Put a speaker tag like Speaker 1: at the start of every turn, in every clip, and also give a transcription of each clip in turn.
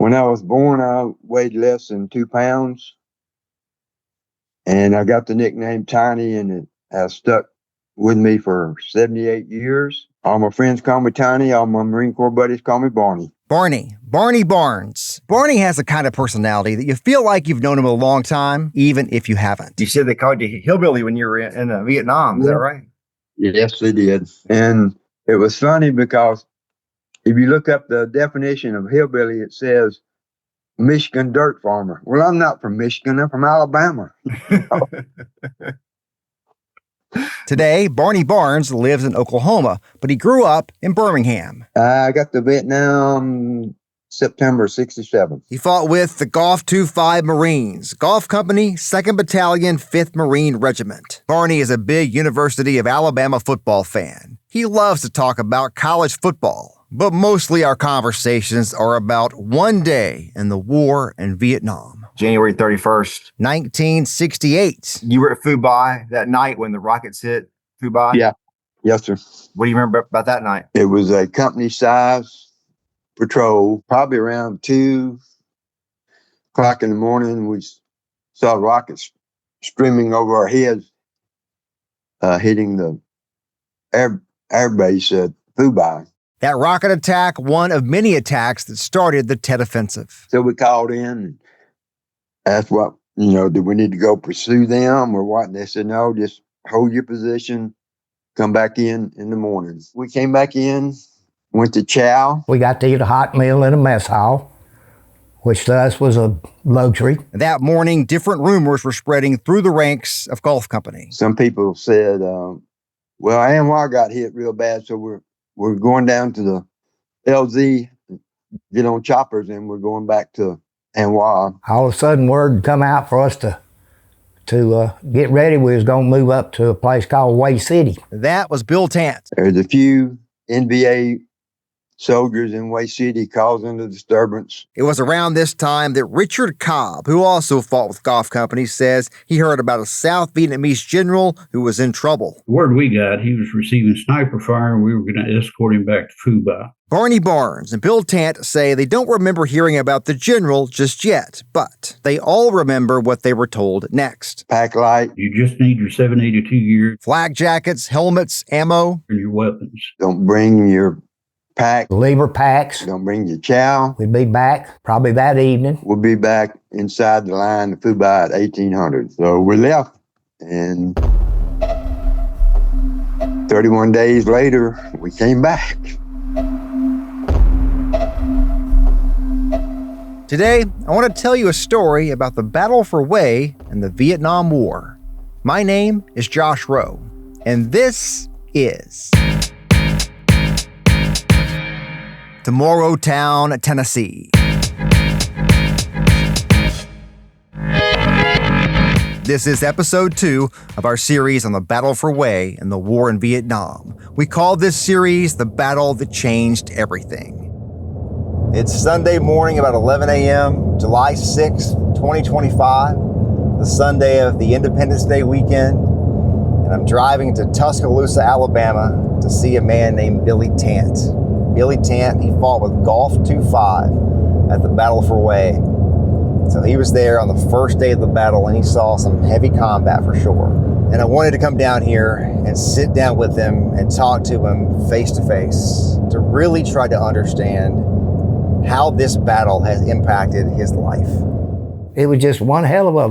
Speaker 1: When I was born, I weighed less than 2 pounds, and I got the nickname Tiny, and it has stuck with me for 78 years. All my friends call me Tiny. All my Marine Corps buddies call me Barney.
Speaker 2: Barney Barnes. Barney has the kind of personality that you feel like you've known him a long time, even if you haven't.
Speaker 3: You said they called you hillbilly when you were in Vietnam. Is that right?
Speaker 1: Yes, they did. And it was funny because if you look up the definition of hillbilly, it says Michigan dirt farmer. Well, I'm not from Michigan. I'm from Alabama.
Speaker 2: Today, Barney Barnes lives in Oklahoma, but he grew up in Birmingham.
Speaker 1: I got to Vietnam September 67.
Speaker 2: He fought with the Golf 25 Marines, Golf Company, 2nd Battalion, 5th Marine Regiment. Barney is a big University of Alabama football fan. He loves to talk about college football, but mostly our conversations are about one day in the war in Vietnam.
Speaker 3: January 31st.
Speaker 2: 1968.
Speaker 3: You were at Phu Bai that night when the rockets hit Phu Bai?
Speaker 1: Yeah. Yes, sir.
Speaker 3: What do you remember about that night?
Speaker 1: It was a company-size patrol, probably around 2 o'clock in the morning. We saw rockets streaming over our heads, hitting the air base at Phu Bai.
Speaker 2: That rocket attack, one of many attacks that started the Tet Offensive.
Speaker 1: So we called in and asked what, do we need to go pursue them or what? And they said, no, just hold your position, come back in the morning. We came back in, went to chow.
Speaker 4: We got to eat a hot meal in a mess hall, which to us was a luxury.
Speaker 2: That morning, different rumors were spreading through the ranks of Golf Company.
Speaker 1: Some people said, well, ANWR got hit real bad, so we're going down to the LZ, get on choppers, and we're going back to ANWR.
Speaker 4: All of a sudden, word come out for us to get ready. We was going to move up to a place called Hue City.
Speaker 2: That was Bill Tant.
Speaker 1: There's a few NBA soldiers in Hue City causing the disturbance.
Speaker 2: It was around this time that Richard Cobb, who also fought with Golf Company, says he heard about a South Vietnamese general who was in trouble.
Speaker 5: The word we got, he was receiving sniper fire, and we were going to escort him back to Phu Bai.
Speaker 2: Barney Barnes and Bill Tant say they don't remember hearing about the general just yet, but they all remember what they were told next.
Speaker 1: Pack light.
Speaker 5: You just need your 782 gear.
Speaker 2: Flak jackets, helmets, ammo.
Speaker 5: And your weapons.
Speaker 1: Don't bring your pack.
Speaker 4: Lever packs.
Speaker 1: Don't bring your chow.
Speaker 4: We'd be back probably that evening.
Speaker 1: We'll be back inside the line of Phu Bai at 1800. So we left, and 31 days later, we came back.
Speaker 2: Today, I want to tell you a story about the battle for Hue and the Vietnam War. My name is Josh Rowe, and this is Tomorrowtown, Tennessee. This is episode 2 of our series on the battle for Hue and the war in Vietnam. We call this series The Battle That Changed Everything. It's Sunday morning, about 11 a.m., July 6, 2025, the Sunday of the Independence Day weekend, and I'm driving to Tuscaloosa, Alabama to see a man named Billy Tant. Billy Tant, he fought with Golf 25 at the Battle for Hue. So he was there on the first day of the battle, and he saw some heavy combat for sure. And I wanted to come down here and sit down with him and talk to him face to face to really try to understand how this battle has impacted his life.
Speaker 4: It was just one hell of a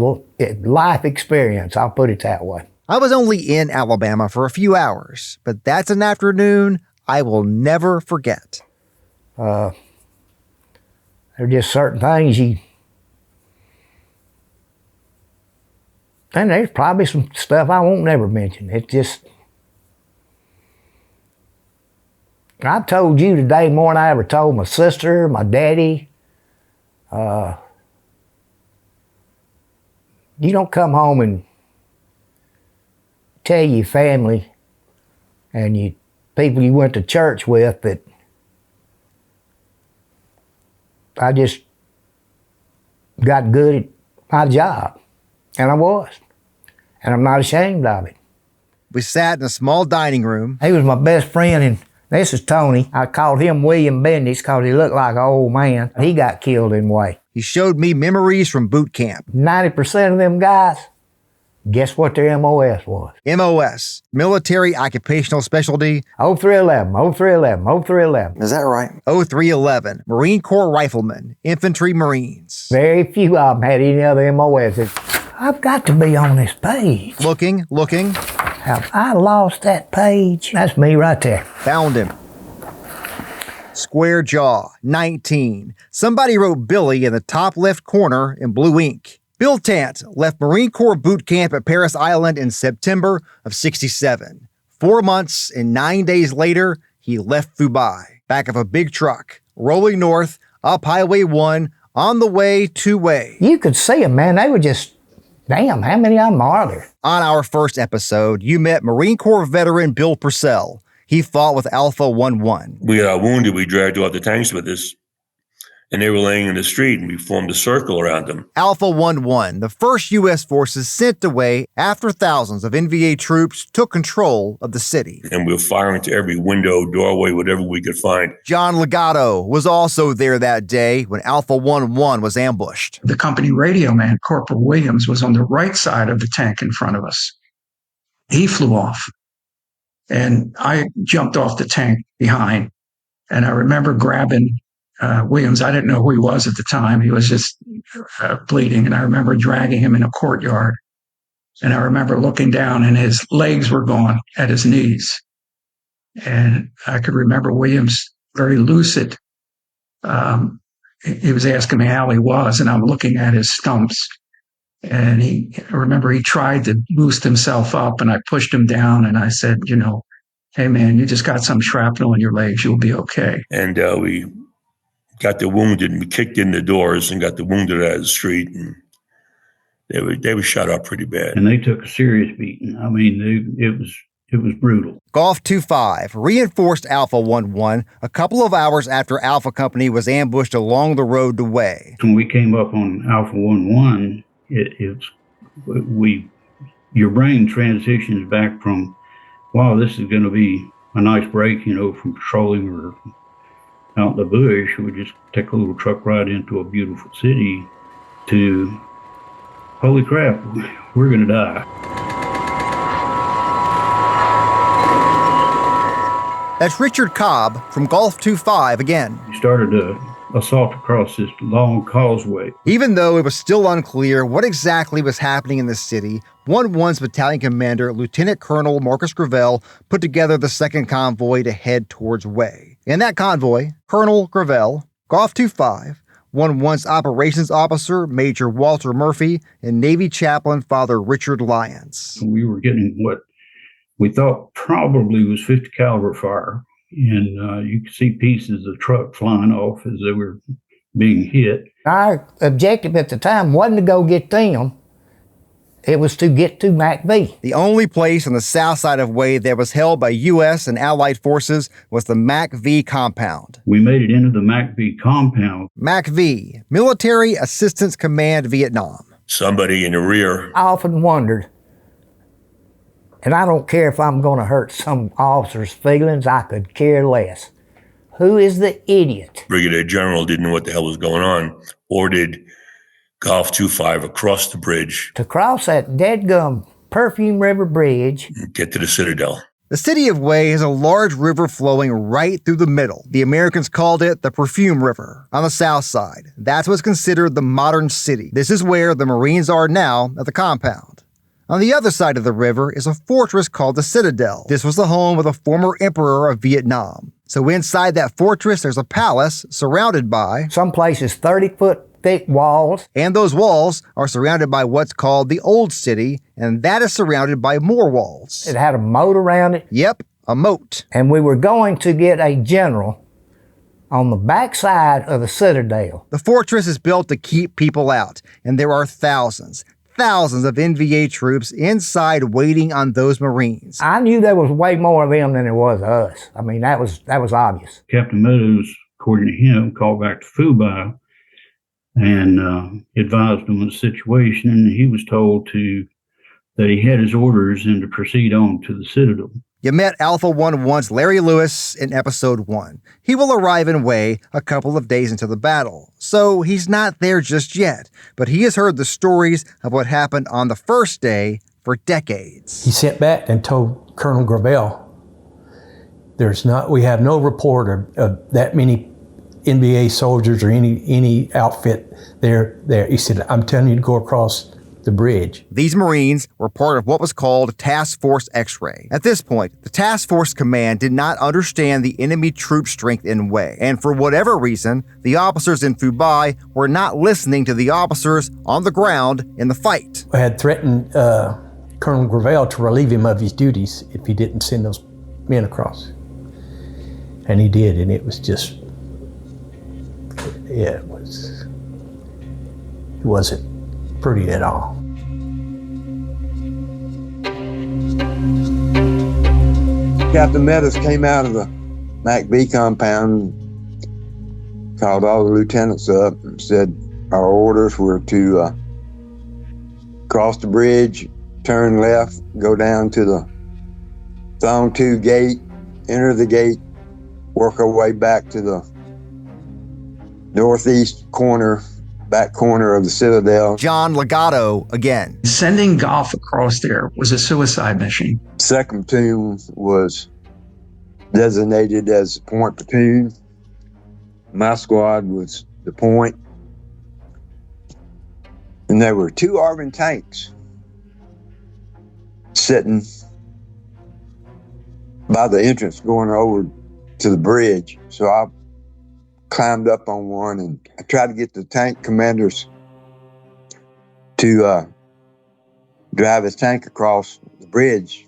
Speaker 4: life experience, I'll put it that way.
Speaker 2: I was only in Alabama for a few hours, but that's an afternoon I will never forget.
Speaker 4: There are just certain things and there's probably some stuff I won't never mention. It's just, I've told you today more than I ever told my sister, my daddy. You don't come home and tell your family and you people you went to church with that I just got good at my job. And I was. And I'm not ashamed of it.
Speaker 2: We sat in a small dining room.
Speaker 4: He was my best friend This is Tony. I called him William Bendix because he looked like an old man. He got killed in Way.
Speaker 2: He showed me memories from boot camp.
Speaker 4: 90% of them guys, guess what their MOS was?
Speaker 2: MOS, Military Occupational Specialty.
Speaker 4: 0311, 0311, 0311.
Speaker 2: Is that right? 0311, Marine Corps Riflemen, Infantry Marines.
Speaker 4: Very few of them had any other MOS. I've got to be on this page.
Speaker 2: Looking.
Speaker 4: Have I lost that page? That's me right there.
Speaker 2: Found him. Square jaw, 19. Somebody wrote Billy in the top left corner in blue ink. Bill Tant left Marine Corps boot camp at Paris Island in September of 67. 4 months and 9 days later, he left Fubai, back of a big truck, rolling north, up Highway 1, on the way two-way.
Speaker 4: You could see them, man. They were just, damn, how many of them are there?
Speaker 2: On our first episode, you met Marine Corps veteran Bill Purcell. He fought with Alpha 11.
Speaker 6: We got wounded. We dragged off the tanks with us, and they were laying in the street, and we formed a circle around them.
Speaker 2: Alpha 11, the first U.S. forces sent away after thousands of NVA troops took control of the city.
Speaker 6: And we were firing to every window, doorway, whatever we could find.
Speaker 2: John Legato was also there that day when Alpha 11 was ambushed.
Speaker 7: The company radio man, Corporal Williams, was on the right side of the tank in front of us. He flew off, and I jumped off the tank behind. And I remember grabbing Williams. I didn't know who he was at the time. He was just bleeding. And I remember dragging him in a courtyard. And I remember looking down, and his legs were gone at his knees. And I could remember Williams very lucid. He was asking me how he was, and I'm looking at his stumps. And I remember he tried to boost himself up, and I pushed him down, and I said, hey man, you just got some shrapnel in your legs. You'll be okay.
Speaker 6: And we got the wounded, and we kicked in the doors and got the wounded out of the street, and they were shot up pretty bad.
Speaker 5: And they took a serious beating. I mean, it was brutal.
Speaker 2: Golf 25 reinforced Alpha 11 a couple of hours after Alpha Company was ambushed along the road to Way.
Speaker 5: When we came up on Alpha 11, your brain transitions back from, wow, this is going to be a nice break, from patrolling or out in the bush. We just take a little truck ride into a beautiful city to, holy crap, we're going to die.
Speaker 2: That's Richard Cobb from Golf 25 again.
Speaker 5: We started a assault across this long causeway.
Speaker 2: Even though it was still unclear what exactly was happening in the city, 1-1's battalion commander, Lieutenant Colonel Marcus Gravel, put together the second convoy to head towards Way. In that convoy, Colonel Gravel, Golf 25, 1-1's operations officer, Major Walter Murphy, and Navy chaplain, Father Richard Lyons.
Speaker 5: We were getting what we thought probably was 50 caliber fire. And you could see pieces of the truck flying off as they were being hit.
Speaker 4: Our objective at the time wasn't to go get them. It was to get to MAC-V.
Speaker 2: The only place on the south side of Way that was held by U.S. and Allied forces was the MAC-V compound.
Speaker 5: We made it into the MAC-V compound.
Speaker 2: MAC-V, Military Assistance Command Vietnam.
Speaker 6: Somebody in the rear.
Speaker 4: I often wondered, and I don't care if I'm going to hurt some officer's feelings, I could care less. Who is the idiot?
Speaker 6: Brigadier General didn't know what the hell was going on, ordered Golf 25 across the bridge.
Speaker 4: To cross that deadgum Perfume River Bridge.
Speaker 6: Get to the Citadel.
Speaker 2: The city of Way has a large river flowing right through the middle. The Americans called it the Perfume River. On the south side, that's what's considered the modern city. This is where the Marines are now at the compound. On the other side of the river is a fortress called the Citadel. This was the home of the former emperor of Vietnam. So inside that fortress, there's a palace surrounded by...
Speaker 4: some places 30-foot thick walls.
Speaker 2: And those walls are surrounded by what's called the Old City, and that is surrounded by more walls.
Speaker 4: It had a moat around it.
Speaker 2: Yep, a moat.
Speaker 4: And we were going to get a general on the backside of the Citadel.
Speaker 2: The fortress is built to keep people out, and there are thousands of NVA troops inside waiting on those Marines.
Speaker 4: I knew there was way more of them than there was us. I mean, that was obvious.
Speaker 5: Captain Meadows, according to him, called back to Fubai and advised him of the situation, and he was told that he had his orders and to proceed on to the Citadel.
Speaker 2: You met Alpha 1's Larry Lewis in episode 1. He will arrive in Way a couple of days into the battle, so he's not there just yet, but he has heard the stories of what happened on the first day for decades.
Speaker 8: He sent back and told Colonel Gravel, we have no report of that many NBA soldiers or any outfit there. He said, I'm telling you to go across the bridge.
Speaker 2: These Marines were part of what was called Task Force X-Ray. At this point, the Task Force Command did not understand the enemy troop strength in Way, and for whatever reason, the officers in Fubai were not listening to the officers on the ground in the fight.
Speaker 8: I had threatened Colonel Gravel to relieve him of his duties if he didn't send those men across. And he did, and it was just, it wasn't pretty at all.
Speaker 1: Captain Meadows came out of the MACB compound, called all the lieutenants up and said our orders were to cross the bridge, turn left, go down to the Thong 2 gate, enter the gate, work our way back to the northeast corner, back corner of the Citadel.
Speaker 2: John Legato again.
Speaker 7: Sending golf across there was a suicide mission.
Speaker 1: Second platoon was designated as the point platoon. My squad was the point. And there were 2 Arvin tanks sitting by the entrance going over to the bridge. So I climbed up on one and I tried to get the tank commanders to drive his tank across the bridge.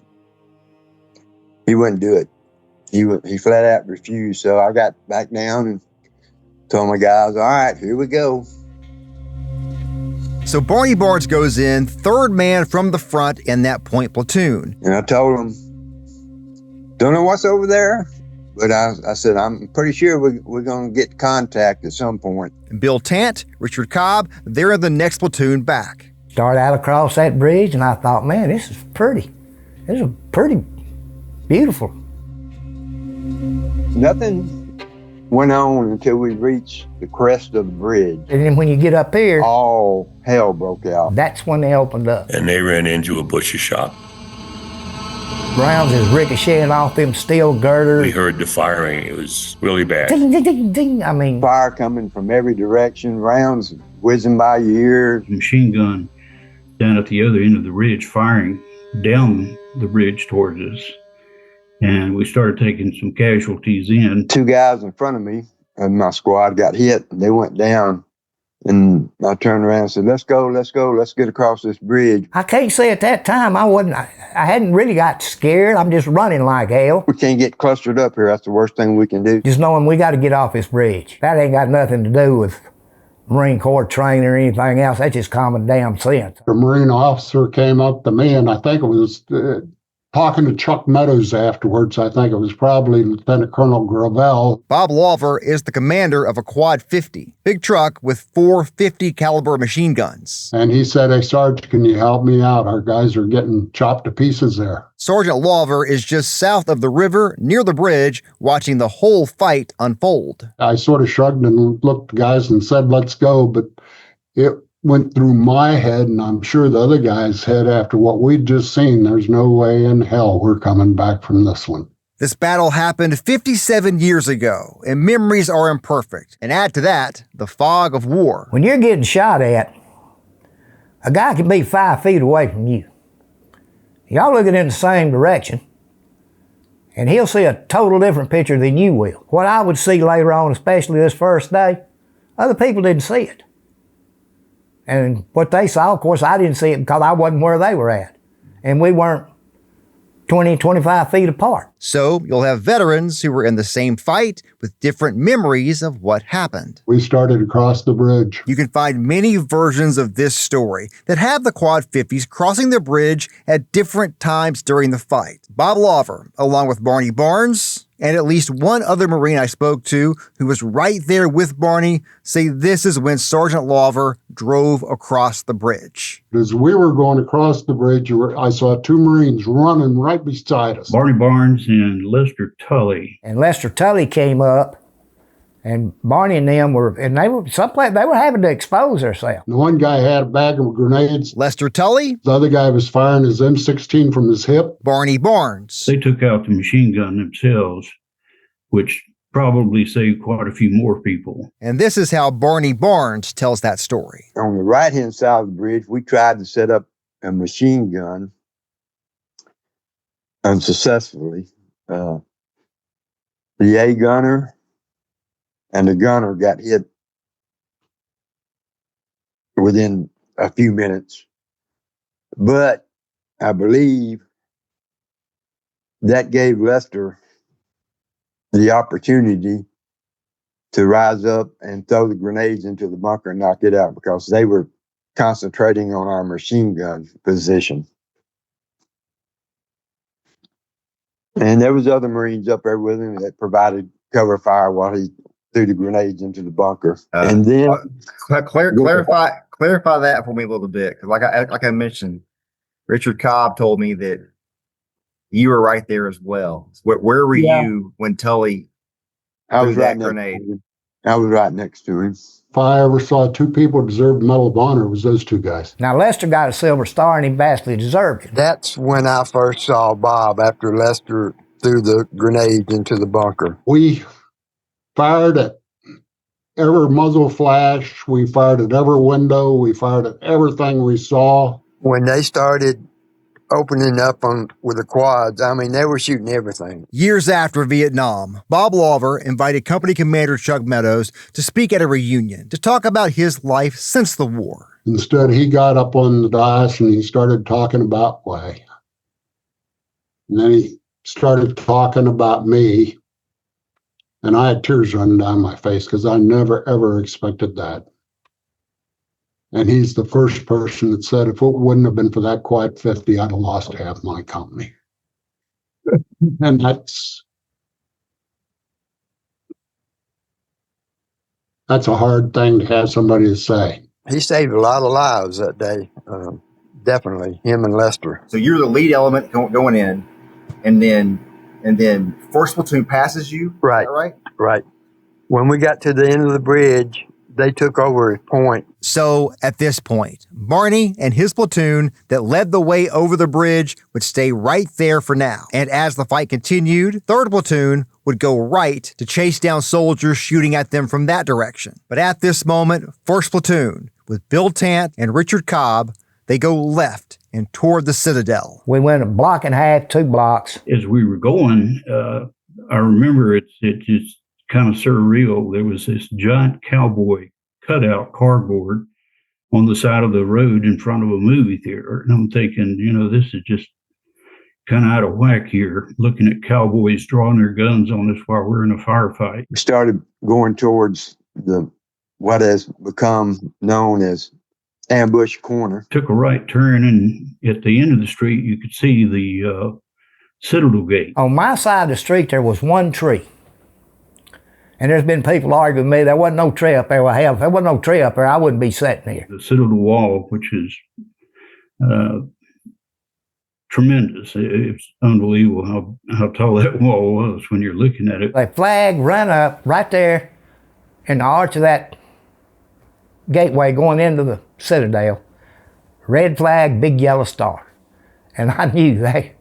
Speaker 1: He wouldn't do it. He flat out refused. So I got back down and told my guys, all right, here we go.
Speaker 2: So Barney Barnes goes in, third man from the front in that point platoon.
Speaker 1: And I told him, don't know what's over there, but I said, I'm pretty sure we're going to get contact at some point.
Speaker 2: Bill Tant, Richard Cobb, they're in the next platoon back.
Speaker 4: Started out across that bridge, and I thought, man, this is pretty. This is pretty beautiful.
Speaker 1: Nothing went on until we reached the crest of the bridge.
Speaker 4: And then when you get up here,
Speaker 1: all hell broke out.
Speaker 4: that's when they opened up.
Speaker 6: And they ran into a butcher shop.
Speaker 4: Rounds is ricocheting off them steel girders.
Speaker 6: We heard the firing. It was really bad.
Speaker 4: Ding, ding, ding, ding. I mean,
Speaker 1: Fire coming from every direction, rounds whizzing by your ears.
Speaker 5: Machine gun down at the other end of the ridge firing down the ridge towards us. And we started taking some casualties in.
Speaker 1: 2 guys in front of me and my squad got hit. They went down. And I turned around and said, let's go, let's get across this bridge.
Speaker 4: I can't say at that time I hadn't really got scared. I'm just running like hell.
Speaker 1: We can't get clustered up here. That's the worst thing we can do.
Speaker 4: Just knowing we got to get off this bridge. That ain't got nothing to do with Marine Corps training or anything else. That's just common damn sense.
Speaker 9: A Marine officer came up to me, and I think it was talking to Chuck Meadows afterwards. I think it was probably Lieutenant Colonel Gravel.
Speaker 2: Bob Lawver is the commander of a Quad 50, big truck with 4 50 caliber machine guns.
Speaker 9: And he said, hey, Sarge, can you help me out? Our guys are getting chopped to pieces there.
Speaker 2: Sergeant Lawver is just south of the river, near the bridge, watching the whole fight unfold.
Speaker 9: I sort of shrugged and looked at the guys and said, let's go. But it went through my head, and I'm sure the other guy's head after what we'd just seen. There's no way in hell we're coming back from this one.
Speaker 2: This battle happened 57 years ago, and memories are imperfect. And add to that, the fog of war.
Speaker 4: When you're getting shot at, a guy can be 5 feet away from you. Y'all looking in the same direction, and he'll see a total different picture than you will. What I would see later on, especially this first day, other people didn't see it. And what they saw, of course, I didn't see it because I wasn't where they were at. And we weren't 20, 25 feet apart.
Speaker 2: So you'll have veterans who were in the same fight with different memories of what happened.
Speaker 9: We started across the bridge.
Speaker 2: You can find many versions of this story that have the Quad 50s crossing the bridge at different times during the fight. Bob Lawver, along with Barney Barnes, and at least one other Marine I spoke to who was right there with Barney, say this is when Sergeant Lawver drove across the bridge.
Speaker 9: As we were going across the bridge, I saw two Marines running right beside us.
Speaker 5: Barney Barnes and Lester Tully.
Speaker 4: And Lester Tully came up, and Barney and them were having to expose themselves.
Speaker 9: The one guy had a bag of grenades.
Speaker 2: Lester Tully.
Speaker 9: The other guy was firing his M16 from his hip.
Speaker 2: Barney Barnes.
Speaker 5: They took out the machine gun themselves, which probably saved quite a few more people.
Speaker 2: And this is how Barney Barnes tells that story.
Speaker 1: On the right-hand side of the bridge, we tried to set up a machine gun unsuccessfully. The A gunner and the gunner got hit within a few minutes. But I believe that gave Lester the opportunity to rise up and throw the grenades into the bunker and knock it out, because they were concentrating on our machine gun position. And there was other Marines up there with him that provided cover fire while he threw the grenades into the bunker. And then
Speaker 3: clarify that for me a little bit, because like I mentioned, Richard Cobb told me that you were right there as well. Where were you when Tully threw that grenade?
Speaker 1: I was right next to him.
Speaker 9: If I ever saw two people deserve the Medal of Honor, it was those two guys.
Speaker 4: Now, Lester got a Silver Star, and he vastly deserved it.
Speaker 1: That's when I first saw Bob, after Lester threw the grenades into the bunker.
Speaker 9: We fired at every muzzle flash. We fired at every window. We fired at everything we saw.
Speaker 1: When they started opening up with the quads, I mean, they were shooting everything.
Speaker 2: Years after Vietnam, Bob Lawver invited Company Commander Chuck Meadows to speak at a reunion to talk about his life since the war.
Speaker 9: Instead, he got up on the dais and he started talking about Way. And then he started talking about me. And I had tears running down my face because I never, ever expected that. And he's the first person that said, if it wouldn't have been for that Quad 50, I'd have lost half my company. And that's a hard thing to have somebody to say.
Speaker 1: He saved a lot of lives that day. Definitely, him and Lester.
Speaker 3: So you're the lead element going in, and then first platoon passes you.
Speaker 1: Right.
Speaker 3: Is that right?
Speaker 1: Right. When we got to the end of the bridge, they took over his point.
Speaker 2: So at this point, Barney and his platoon that led the way over the bridge would stay right there for now. And as the fight continued, 3rd Platoon would go right to chase down soldiers shooting at them from that direction. But at this moment, 1st Platoon, with Bill Tant and Richard Cobb, they go left and toward the Citadel.
Speaker 4: We went a block and a half, 2 blocks.
Speaker 5: As we were going, I remember it just kind of surreal. There was this giant cowboy cutout cardboard on the side of the road in front of a movie theater. And I'm thinking, this is just kind of out of whack here, looking at cowboys drawing their guns on us while we're in a firefight.
Speaker 1: We started going towards what has become known as Ambush Corner.
Speaker 5: Took a right turn, and at the end of the street, you could see the Citadel gate.
Speaker 4: On my side of the street, there was one tree. And there's been people arguing with me, there wasn't no tree up there. Well, hell, if there wasn't no tree up there, I wouldn't be sitting here.
Speaker 5: The Citadel wall, which is tremendous. It's unbelievable how tall that wall was when you're looking at it.
Speaker 4: A flag ran up right there in the arch of that gateway going into the Citadel. Red flag, big yellow star. And I knew that.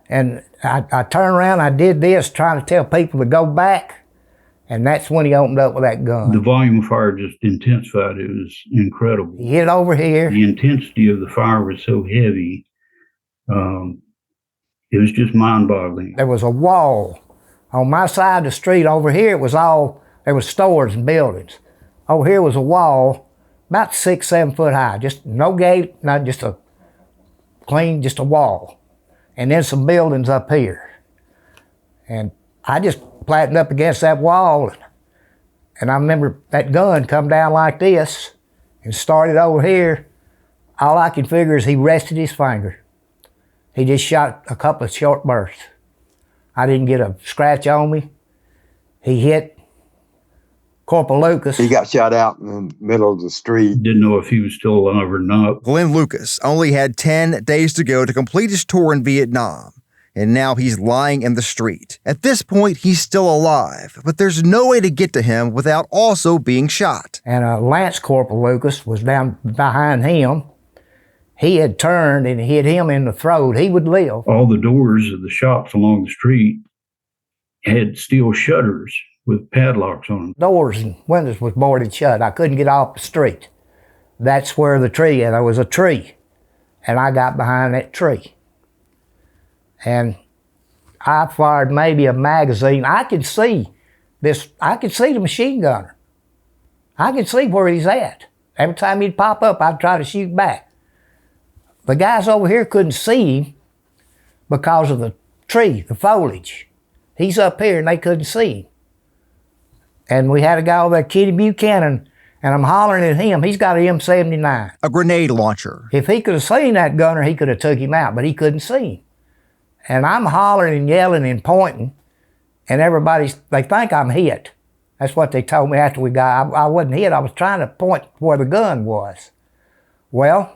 Speaker 4: And I turned around, I did this, trying to tell people to go back. And that's when he opened up with that gun.
Speaker 5: The volume of fire just intensified. It was incredible.
Speaker 4: He hit over here.
Speaker 5: The intensity of the fire was so heavy. It was just mind-boggling.
Speaker 4: There was a wall. On my side of the street over here, there was stores and buildings. Over here was a wall about 6, 7 foot high. Just no gate, not just just a wall. And then some buildings up here. And I just flattened up against that wall, and I remember that gun come down like this and started over here. All I can figure is he rested his finger. He just shot a couple of short bursts. I didn't get a scratch on me. He hit Corporal Lucas.
Speaker 1: He got shot out in the middle of the street.
Speaker 5: Didn't know if he was still alive or not.
Speaker 2: Glenn Lucas only had 10 days to go to complete his tour in Vietnam, and now he's lying in the street. At this point, he's still alive, but there's no way to get to him without also being shot.
Speaker 4: And Lance Corporal Lucas was down behind him. He had turned and hit him in the throat. He would live.
Speaker 5: All the doors of the shops along the street had steel shutters with padlocks on them.
Speaker 4: Doors and windows was boarded shut. I couldn't get off the street. That's where the tree, and there was a tree. And I got behind that tree. And I fired maybe a magazine. I could see the machine gunner. I could see where he's at. Every time he'd pop up, I'd try to shoot back. The guys over here couldn't see him because of the tree, the foliage. He's up here and they couldn't see him. And we had a guy over there, Kitty Buchanan, and I'm hollering at him. He's got an M79.
Speaker 2: A grenade launcher.
Speaker 4: If he could have seen that gunner, he could have took him out, but he couldn't see him. And I'm hollering and yelling and pointing, and they think I'm hit. That's what they told me after we got. I wasn't hit. I was trying to point where the gun was. Well,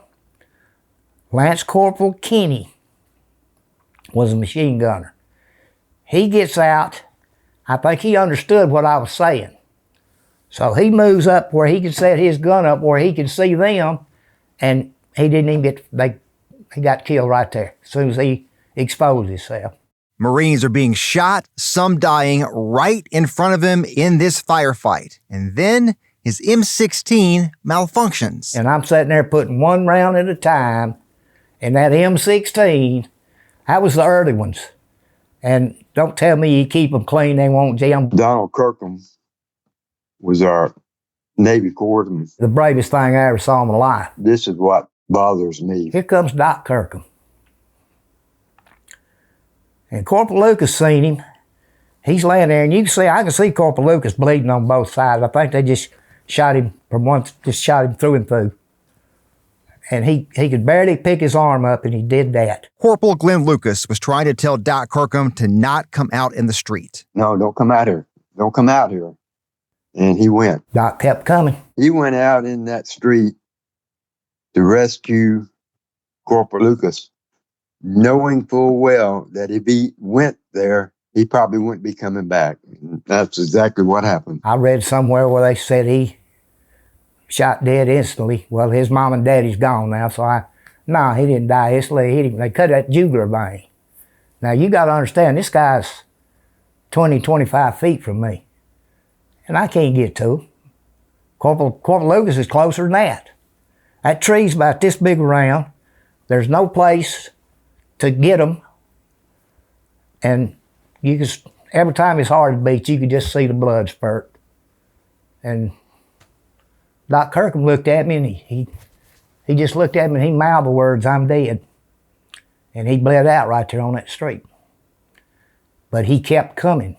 Speaker 4: Lance Corporal Kenny was a machine gunner. He gets out. I think he understood what I was saying. So he moves up where he can set his gun up where he can see them, and he didn't even he got killed right there as soon as he exposed himself.
Speaker 2: Marines are being shot, some dying right in front of him in this firefight. And then his M16 malfunctions.
Speaker 4: And I'm sitting there putting one round at a time, and that M16, that was the early ones. And don't tell me you keep them clean, they won't jam.
Speaker 1: Donald Kirkham was our Navy corpsman.
Speaker 4: The bravest thing I ever saw in my life.
Speaker 1: This is what bothers me.
Speaker 4: Here comes Doc Kirkham. And Corporal Lucas seen him. He's laying there, and I can see Corporal Lucas bleeding on both sides. I think they just shot him through and through. And he could barely pick his arm up, and he did that.
Speaker 2: Corporal Glenn Lucas was trying to tell Doc Kirkham to not come out in the street.
Speaker 1: No, don't come out here. Don't come out here. And he went.
Speaker 4: Doc kept coming.
Speaker 1: He went out in that street to rescue Corporal Lucas, knowing full well that if he went there, he probably wouldn't be coming back. That's exactly what happened.
Speaker 4: I read somewhere where they said he shot dead instantly. Well, his mom and daddy's gone now, so no, he didn't die instantly. They cut that jugular vein. Now, you got to understand, this guy's 20, 25 feet from me, and I can't get to him. Corporal Lucas is closer than that. That tree's about this big around. There's no place to get him, and every time his heart beats, you could just see the blood spurt. And Doc Kirkham looked at me, and he just looked at me and he mouthed the words, "I'm dead." And he bled out right there on that street. But he kept coming,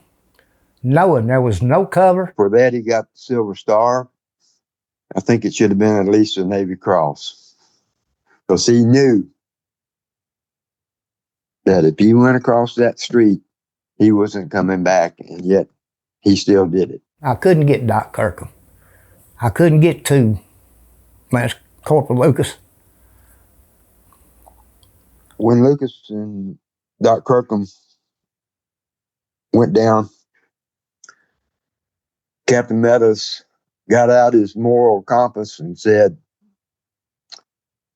Speaker 4: knowing there was no cover.
Speaker 1: For that, he got the Silver Star. I think it should have been at least a Navy Cross. Because he knew that if he went across that street, he wasn't coming back, and yet he still did it.
Speaker 4: I couldn't get Doc Kirkham. I couldn't get to Lance Corporal Lucas.
Speaker 1: When Lucas and Doc Kirkham went down, Captain Meadows got out his moral compass and said,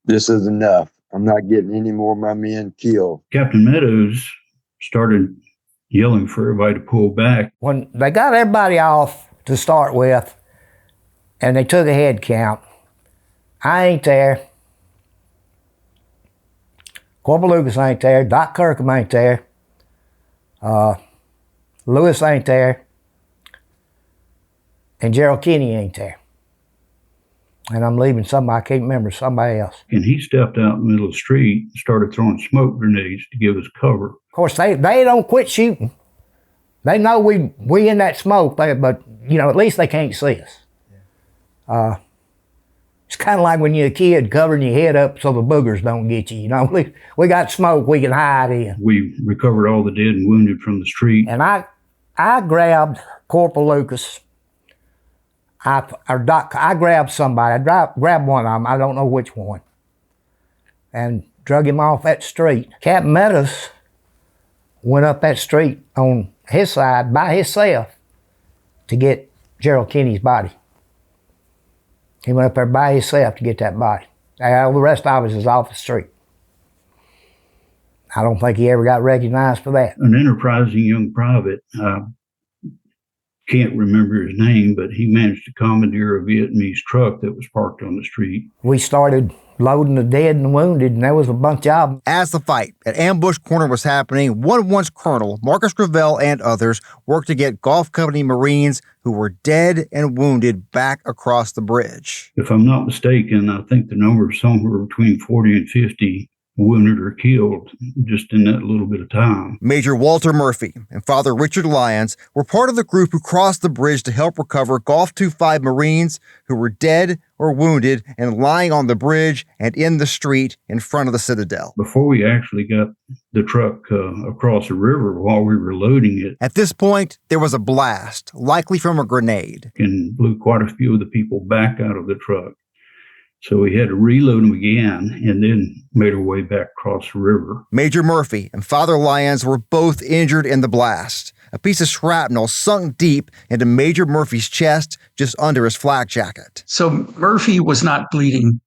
Speaker 1: "This is enough. I'm not getting any more of my men killed."
Speaker 5: Captain Meadows started yelling for everybody to pull back.
Speaker 4: When they got everybody off to start with, and they took a head count, I ain't there. Corporal Lucas ain't there. Doc Kirkham ain't there. Lewis ain't there. And Gerald Kinney ain't there. And I'm leaving somebody, I can't remember, somebody else.
Speaker 5: And he stepped out in the middle of the street and started throwing smoke grenades to give us cover.
Speaker 4: Of course, they don't quit shooting. They know we in that smoke, but at least they can't see us. It's kind of like when you're a kid covering your head up so the boogers don't get you. We got smoke we can hide in.
Speaker 5: We recovered all the dead and wounded from the street.
Speaker 4: And I grabbed Corporal Lucas. I grabbed somebody. I grabbed one of them. I don't know which one. And drug him off that street. Captain Meadows went up that street on his side by himself to get Gerald Kinney's body. He went up there by himself to get that body. All the rest of us is off the street. I don't think he ever got recognized for that.
Speaker 5: An enterprising young private, can't remember his name, but he managed to commandeer a Vietnamese truck that was parked on the street.
Speaker 4: We started loading the dead and wounded, and there was a bunch of them.
Speaker 2: As the fight at Ambush Corner was happening, one once Colonel Marcus Gravel and others worked to get Gulf Company Marines who were dead and wounded back across the bridge.
Speaker 5: If I'm not mistaken, I think the number is somewhere between 40 and 50 wounded or killed just in that little bit of time.
Speaker 2: Major Walter Murphy and Father Richard Lyons were part of the group who crossed the bridge to help recover Gulf 25 Marines who were dead or wounded and lying on the bridge and in the street in front of the Citadel.
Speaker 5: Before we actually got the truck across the river while we were loading it.
Speaker 2: At this point, there was a blast, likely from a grenade.
Speaker 5: And blew quite a few of the people back out of the truck. So we had to reload them again and then made our way back across the river.
Speaker 2: Major Murphy and Father Lyons were both injured in the blast. A piece of shrapnel sunk deep into Major Murphy's chest just under his flak jacket.
Speaker 7: So Murphy was not bleeding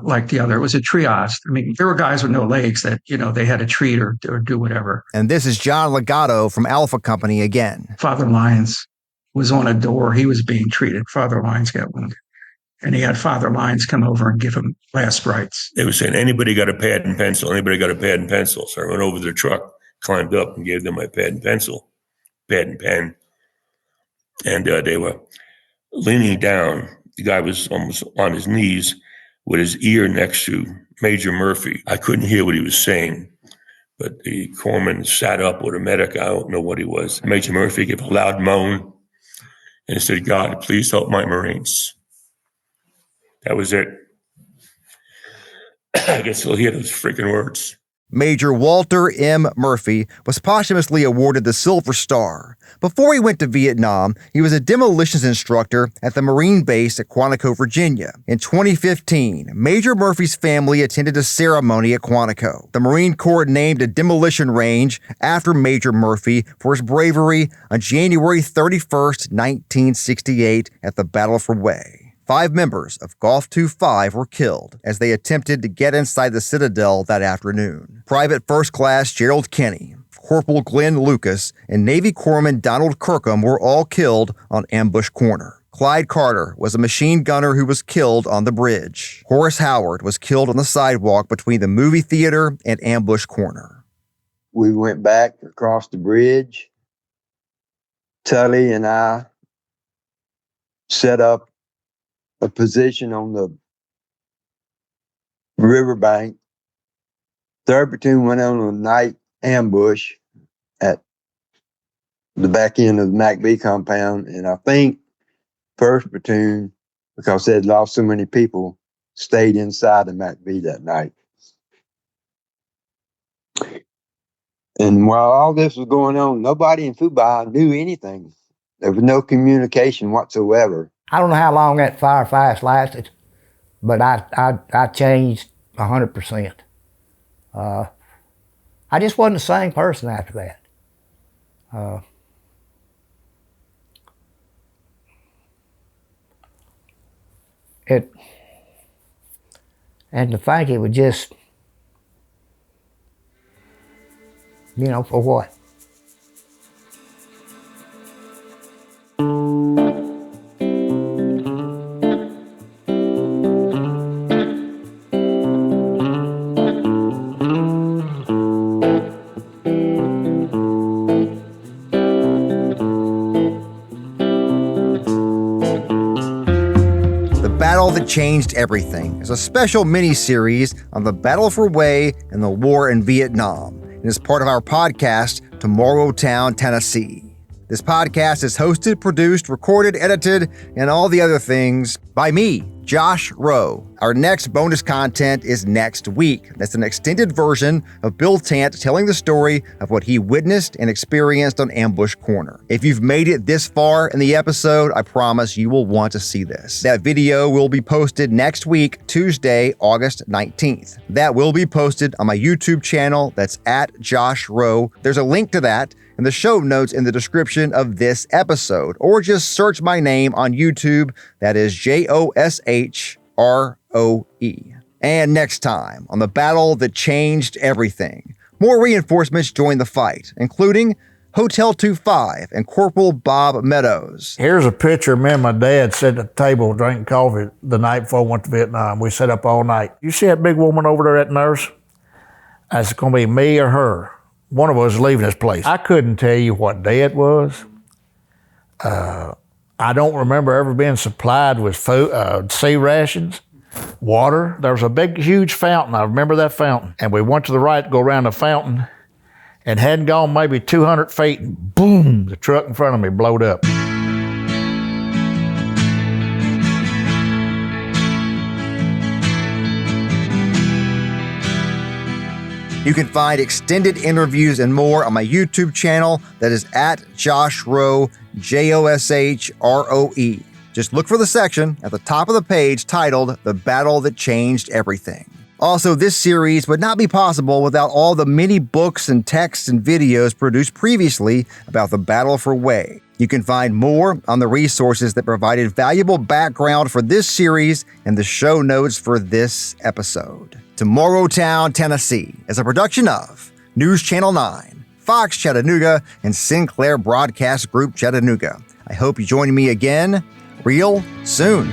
Speaker 7: like the other. It was a triage. I mean, there were guys with no legs that, they had to treat or do whatever.
Speaker 2: And this is John Legato from Alpha Company again.
Speaker 7: Father Lyons was on a door. He was being treated. Father Lyons got wounded. And he had Father Lyons come over and give him last rites.
Speaker 6: They were saying, anybody got a pad and pencil? Anybody got a pad and pencil? So I went over to the truck, climbed up and gave them my pad and pencil, pad and pen. And they were leaning down. The guy was almost on his knees with his ear next to Major Murphy. I couldn't hear what he was saying, but the corpsman sat up with a medic. I don't know what he was. Major Murphy gave a loud moan and he said, God, please help my Marines. That was it. I can still hear those freaking words.
Speaker 2: Major Walter M. Murphy was posthumously awarded the Silver Star. Before he went to Vietnam, he was a demolitions instructor at the Marine base at Quantico, Virginia. In 2015, Major Murphy's family attended a ceremony at Quantico. The Marine Corps named a demolition range after Major Murphy for his bravery on January 31st, 1968 at the Battle for Way. 5 members of Gulf 25 were killed as they attempted to get inside the Citadel that afternoon. Private First Class Gerald Kinney, Corporal Glenn Lucas, and Navy Corpsman Donald Kirkham were all killed on Ambush Corner. Clyde Carter was a machine gunner who was killed on the bridge. Horace Howard was killed on the sidewalk between the movie theater and Ambush Corner.
Speaker 1: We went back across the bridge. Tully and I set up a position on the riverbank. 3rd Platoon went on a night ambush at the back end of the MacB compound, and I think 1st Platoon, because they had lost so many people, stayed inside the MacB that night. And while all this was going on, nobody in Fubai knew anything. There was no communication whatsoever.
Speaker 4: I don't know how long that firefight lasted, but I changed 100%. I just wasn't the same person after that. And to think it would just, for what?
Speaker 2: That Changed Everything is a special mini-series on the Battle for Way and the war in Vietnam. And as part of our podcast, to Morrowtown, Tennessee. This podcast is hosted, produced, recorded, edited, and all the other things by me, Josh Rowe. Our next bonus content is next week. That's an extended version of Bill Tant telling the story of what he witnessed and experienced on Ambush Corner. If you've made it this far in the episode, I promise you will want to see this. That video will be posted next week, Tuesday, August 19th. That will be posted on my YouTube channel. That's at Josh Rowe. There's a link to that in the show notes in the description of this episode, or just search my name on YouTube. That is JOSHROE. And next time on the battle that changed everything, more reinforcements join the fight, including Hotel 25 and Corporal Bob Meadows.
Speaker 4: Here's a picture of me and my dad sitting at the table drinking coffee the night before I went to Vietnam. We sat up all night. You see that big woman over there, that nurse? That's going to be me or her. One of us is leaving this place. I couldn't tell you what day it was. I don't remember ever being supplied with food, sea rations, water. There was a big, huge fountain. I remember that fountain. And we went to the right to go around the fountain and hadn't gone maybe 200 feet, and boom, the truck in front of me blowed up.
Speaker 2: You can find extended interviews and more on my YouTube channel. That is at Josh Rowe, JOSHROE. Just look for the section at the top of the page titled The Battle That Changed Everything. Also, this series would not be possible without all the many books and texts and videos produced previously about the battle for Hue. You can find more on the resources that provided valuable background for this series and the show notes for this episode. To Morrowtown, Tennessee is a production of News Channel 9, Fox Chattanooga, and Sinclair Broadcast Group Chattanooga. I hope you join me again real soon.